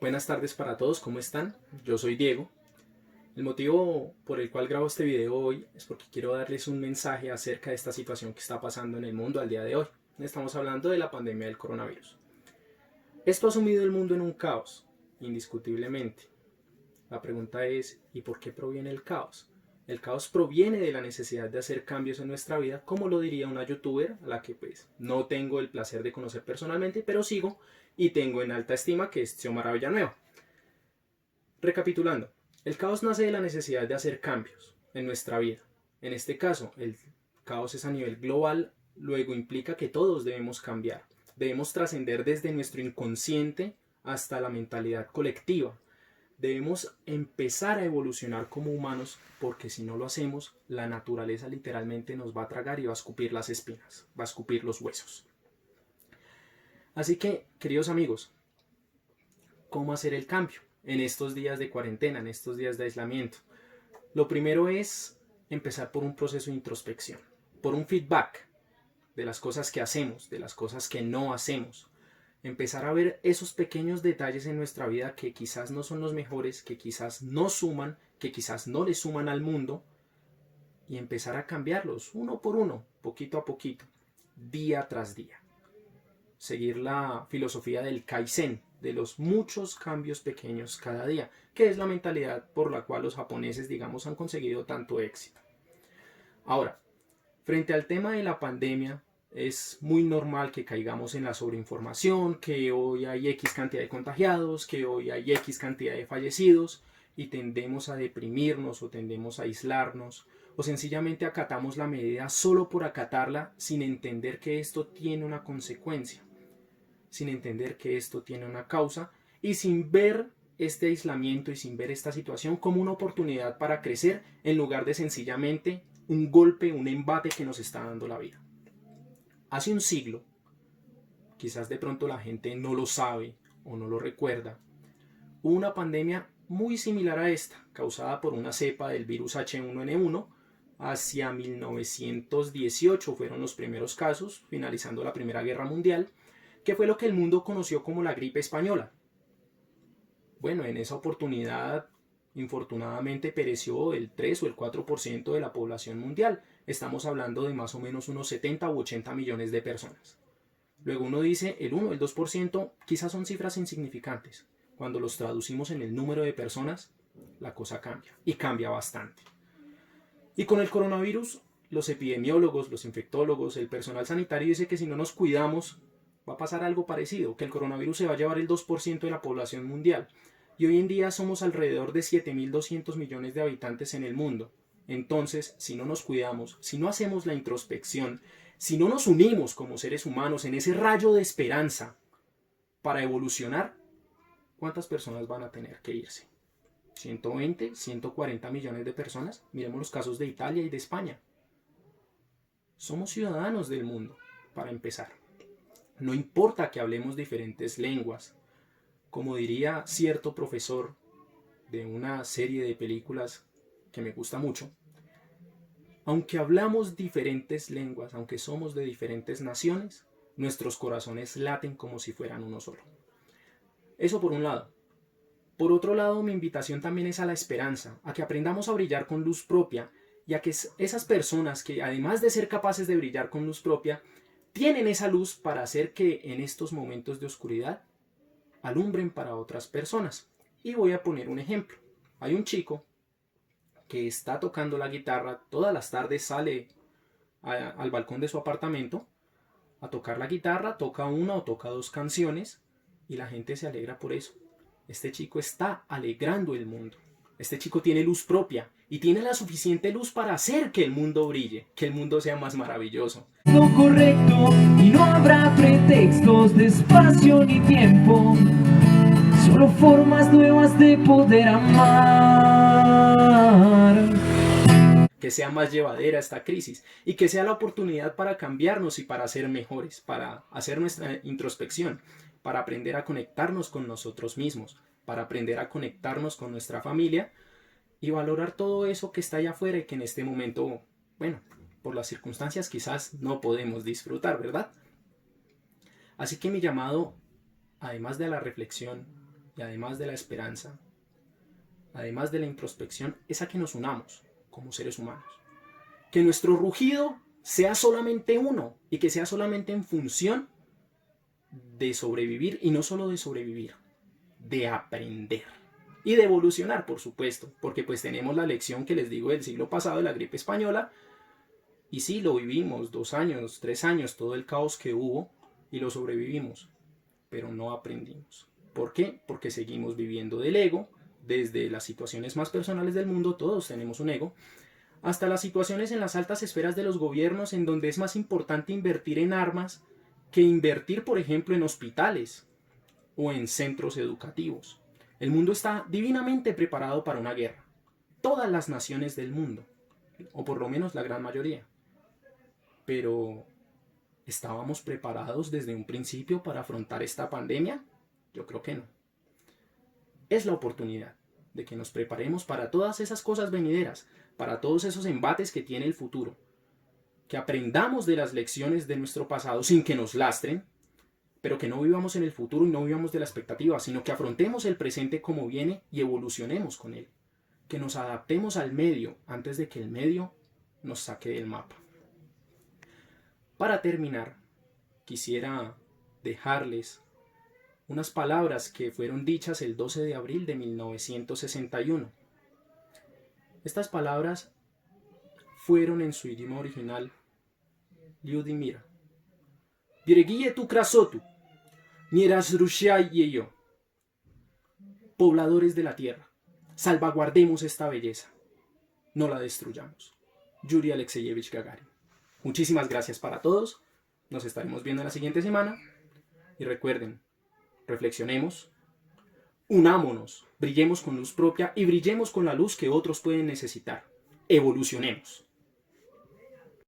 Buenas tardes para todos, ¿cómo están? Yo soy Diego. El motivo por el cual grabo este video hoy es porque quiero darles un mensaje acerca de esta situación que está pasando en el mundo al día de hoy. Estamos hablando de la pandemia del coronavirus. Esto ha sumido el mundo en un caos, indiscutiblemente. La pregunta es, ¿y por qué proviene el caos? El caos proviene de la necesidad de hacer cambios en nuestra vida, como lo diría una youtuber a la que pues no tengo el placer de conocer personalmente, pero sigo y tengo en alta estima, que es Xiomara Villanueva. Recapitulando, el caos nace de la necesidad de hacer cambios en nuestra vida. En este caso, el caos es a nivel global, luego implica que todos debemos cambiar. Debemos trascender desde nuestro inconsciente hasta la mentalidad colectiva. Debemos empezar a evolucionar como humanos, porque si no lo hacemos, la naturaleza literalmente nos va a tragar y va a escupir las espinas, va a escupir los huesos. Así que, queridos amigos, ¿cómo hacer el cambio en estos días de cuarentena, en estos días de aislamiento? Lo primero es empezar por un proceso de introspección, por un feedback de las cosas que hacemos, de las cosas que no hacemos. Empezar a ver esos pequeños detalles en nuestra vida que quizás no son los mejores, que quizás no suman, que quizás no le suman al mundo, y empezar a cambiarlos uno por uno, poquito a poquito, día tras día. Seguir la filosofía del Kaizen, de los muchos cambios pequeños cada día, que es la mentalidad por la cual los japoneses, digamos, han conseguido tanto éxito. Ahora, frente al tema de la pandemia, es muy normal que caigamos en la sobreinformación, que hoy hay X cantidad de contagiados, que hoy hay X cantidad de fallecidos, y tendemos a deprimirnos o tendemos a aislarnos, o sencillamente acatamos la medida solo por acatarla sin entender que esto tiene una consecuencia, sin entender que esto tiene una causa y sin ver este aislamiento y sin ver esta situación como una oportunidad para crecer en lugar de sencillamente un golpe, un embate que nos está dando la vida. Hace un siglo, quizás de pronto la gente no lo sabe o no lo recuerda, hubo una pandemia muy similar a esta, causada por una cepa del virus H1N1. Hacia 1918 fueron los primeros casos, finalizando la Primera Guerra Mundial, que fue lo que el mundo conoció como la gripe española. Bueno, en esa oportunidad, infortunadamente, pereció el 3 o el 4% de la población mundial. Estamos hablando de más o menos unos 70 u 80 millones de personas. Luego uno dice el 1 o el 2% quizás son cifras insignificantes. Cuando los traducimos en el número de personas, la cosa cambia, y cambia bastante. Y con el coronavirus, los epidemiólogos, los infectólogos, el personal sanitario dice que si no nos cuidamos, va a pasar algo parecido, que el coronavirus se va a llevar el 2% de la población mundial. Y hoy en día somos alrededor de 7.200 millones de habitantes en el mundo. Entonces, si no nos cuidamos, si no hacemos la introspección, si no nos unimos como seres humanos en ese rayo de esperanza para evolucionar, ¿cuántas personas van a tener que irse? 120, 140 millones de personas. Miremos los casos de Italia y de España. Somos ciudadanos del mundo, para empezar. No importa que hablemos diferentes lenguas. Como diría cierto profesor de una serie de películas que me gusta mucho, aunque hablamos diferentes lenguas, aunque somos de diferentes naciones, nuestros corazones laten como si fueran uno solo. Eso por un lado. Por otro lado, mi invitación también es a la esperanza, a que aprendamos a brillar con luz propia y a que esas personas que, además de ser capaces de brillar con luz propia, tienen esa luz para hacer que en estos momentos de oscuridad alumbren para otras personas. Y voy a poner un ejemplo. Hay un chico que está tocando la guitarra, todas las tardes sale al balcón de su apartamento a tocar la guitarra, toca una o toca dos canciones y la gente se alegra por eso. Este chico está alegrando el mundo. Este chico tiene luz propia y tiene la suficiente luz para hacer que el mundo brille, que el mundo sea más maravilloso. Lo correcto y no habrá pretextos de espacio ni tiempo, solo formas nuevas de poder amar. Que sea más llevadera esta crisis y que sea la oportunidad para cambiarnos y para ser mejores, para hacer nuestra introspección, para aprender a conectarnos con nosotros mismos, para aprender a conectarnos con nuestra familia y valorar todo eso que está allá afuera y que en este momento, bueno, por las circunstancias quizás no podemos disfrutar, ¿verdad? Así que mi llamado, además de la reflexión y además de la esperanza, además de la introspección, es a que nos unamos como seres humanos. Que nuestro rugido sea solamente uno y que sea solamente en función de sobrevivir, y no solo de sobrevivir, de aprender y de evolucionar, por supuesto, porque pues tenemos la lección que les digo del siglo pasado de la gripe española, y sí, lo vivimos 2 años, 3 años, todo el caos que hubo, y lo sobrevivimos, pero no aprendimos. ¿Por qué? Porque seguimos viviendo del ego. Desde las situaciones más personales del mundo, todos tenemos un ego, hasta las situaciones en las altas esferas de los gobiernos, en donde es más importante invertir en armas que invertir, por ejemplo, en hospitales o en centros educativos. El mundo está divinamente preparado para una guerra. Todas las naciones del mundo, o por lo menos la gran mayoría. Pero, ¿estábamos preparados desde un principio para afrontar esta pandemia? Yo creo que no. Es la oportunidad de que nos preparemos para todas esas cosas venideras, para todos esos embates que tiene el futuro. Que aprendamos de las lecciones de nuestro pasado sin que nos lastren, pero que no vivamos en el futuro y no vivamos de la expectativa, sino que afrontemos el presente como viene y evolucionemos con él. Que nos adaptemos al medio antes de que el medio nos saque del mapa. Para terminar, quisiera dejarles unas palabras que fueron dichas el 12 de abril de 1961. Estas palabras fueron en su idioma original Lyudimira. Direguille tu krasotu, nieras rushay yo. Pobladores de la tierra, salvaguardemos esta belleza, no la destruyamos. Yuri Alexeyevich Gagarin. Muchísimas gracias para todos, nos estaremos viendo la siguiente semana y recuerden, reflexionemos, unámonos, brillemos con luz propia y brillemos con la luz que otros pueden necesitar. Evolucionemos.